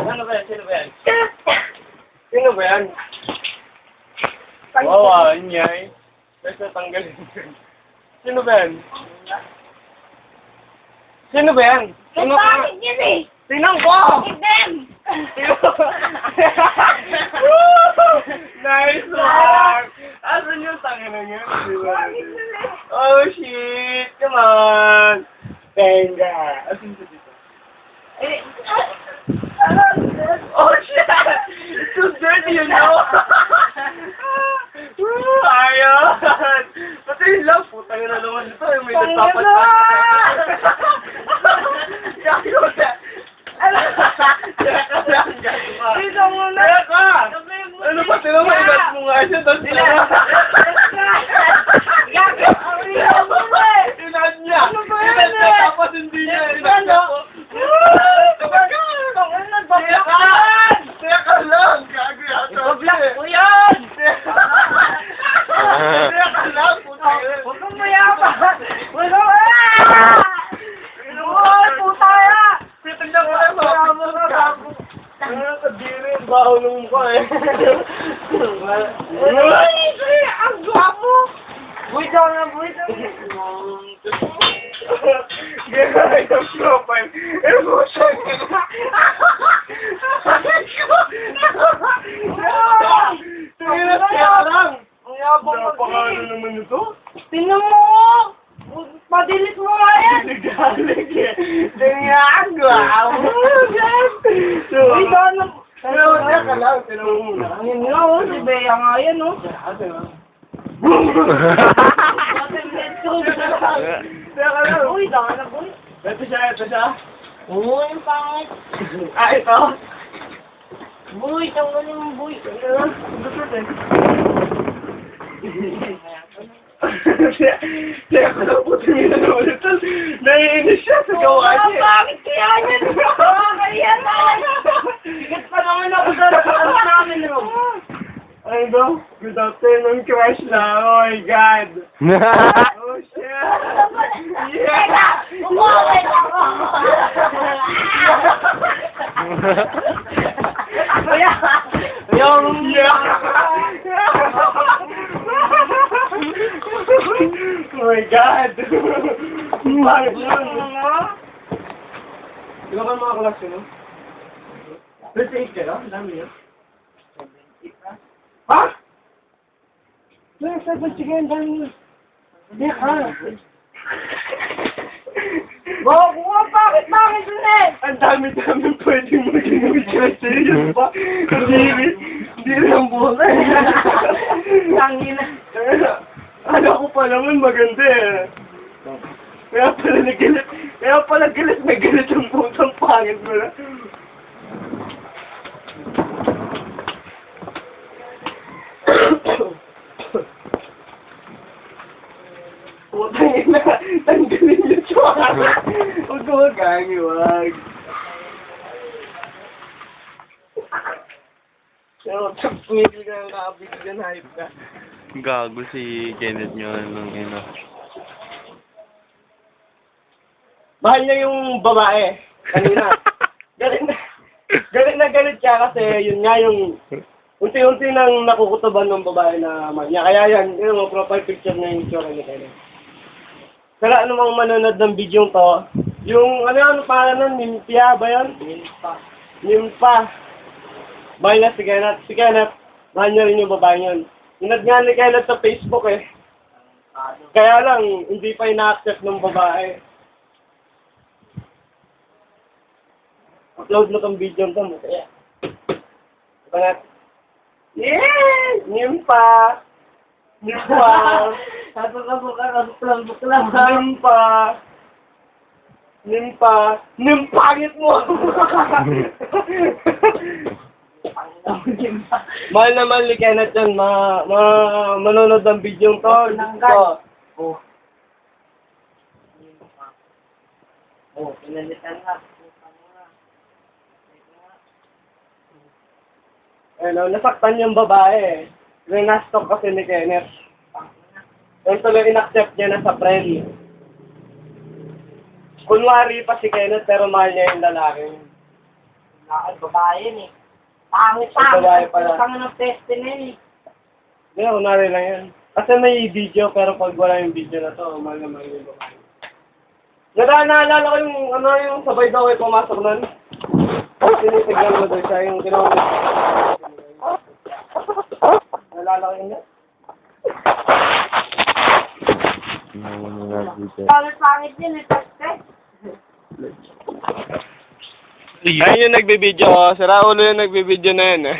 Ano ba yan? Sino ba yan? Sino ba yan? Wow, anyay. Basta tanggalin. Sino ba yan? Sino ba yan? Sino ba? Sinang ko? Nice one! Asan yung tangin na yun? Oh shit! Come on! Benga! Asan siya dito? Oh shit! It's so dirty, you know? Ayun! Pati yung lang, putang na naman ito. May nagtapat na. Gago na! Teka lang, gago ka! Teka! Ano ba, tinamailat mo nga siya, tapos Inad niya! Inad niya, tapos hindi niya. Inad niya ko. Teka lang! Gago yata. Ibablock ko yan! Teka lang! Huwag kang mayaman! Huwag kang puta ya! Tingnan ko kayo, maraming gago. Kadiri, baho ng mukha eh. Ang gwapo! Buhay daw na, buhay daw na. Gano'n yung profile. Emotion niya. Tingnan kaya lang. Ang yabang Napakano naman ito? Tingnan mo! Padilit mo nga yan! Nagalig eh. Tingnan Uy, daw na... Pero teka lang, tinanong mo muna. Ayun nga, oh, si Bea nga yan, oh. Teka lang. Uy, daw na, boy. Ito siya. Oo, yung pangit. Ito. Boy, tanggalin mo, boy. Teka lang, puti mo na naman ito. Naiinis siya sa gawa niya. Bakit kaya yan? Kaya na! Sigat pa naman ako sa ano namin, Rob. Ano ba? Good afternoon, crush na. Oh my God. Oh shit. Yeah. Umuwi ako! Kuya! Yung yeah. Oh my God. Bakit yun? Ilan ka mga klase, no? 38 ka, no? Ang dami yun. Ha? Nasa ba sige ang dami? Hindi ka. Bakit ulit? Ang dami-dami pwedeng mag-inuwi ka. Serious ba? Hindi lang bola. Tangina. Ano ko pa naman maganda eh. Kaya pala galit na galit ang putang pangit mo na. Putang ina, tanggalin yung tsaka. Huwag ka magangi, wag. Pero, tumigil ka ng kakabigyan, hype ka. Gago si Kenneth nyo nung ino. Mahal niya yung babae. Kanina. Galit na galit siya kasi yun nga yung unti-unti nang nakukutuban ng babae na mahal niya. Kaya yan, yung profile picture niya yung tsura niya kayo. Pero ano mang manonood ng video to, yung ano pangalan nun, Nimpia ba yun? Nimpa. Mahal na si Kenneth. Si Kenneth, mahal niya rin yung babae yun. Inad nga ni Kenneth sa Facebook eh. Kaya lang, hindi pa ina-accept ng babae. Upload mo tong video to mo kaya. Pangat. Yes! Nimpa! Nimpa! Nimpa! Nimpa! Nimpangit mo! Mahal naman ni Kenneth yan, manonood ng video to. Oh. Oh, pinalitan nga. Ano, nasaktan yung babae. Rinastok kasi ni Kenneth. Yung tuloy in-accept niya na sa friend. Kunwari pa si Kenneth pero mahal niya yung lalaki. Lakad, babae yun eh. Pangit, Babae pangit. pala. Pangit ng peste na yun eh. Hindi, kunwari lang yan. Kasi may video, pero pag wala yung video na to, mahal na mahal yung babae. Naalala ko yung, yung sabay daw ay pumasok nun. Tinitignan mo doon siya, yung ginawa mo. Naalala ko yun yan? Pangit yun eh, peste. Ayun yung nagbibideo ko. Sira ulo yung nagbibideo na yun eh.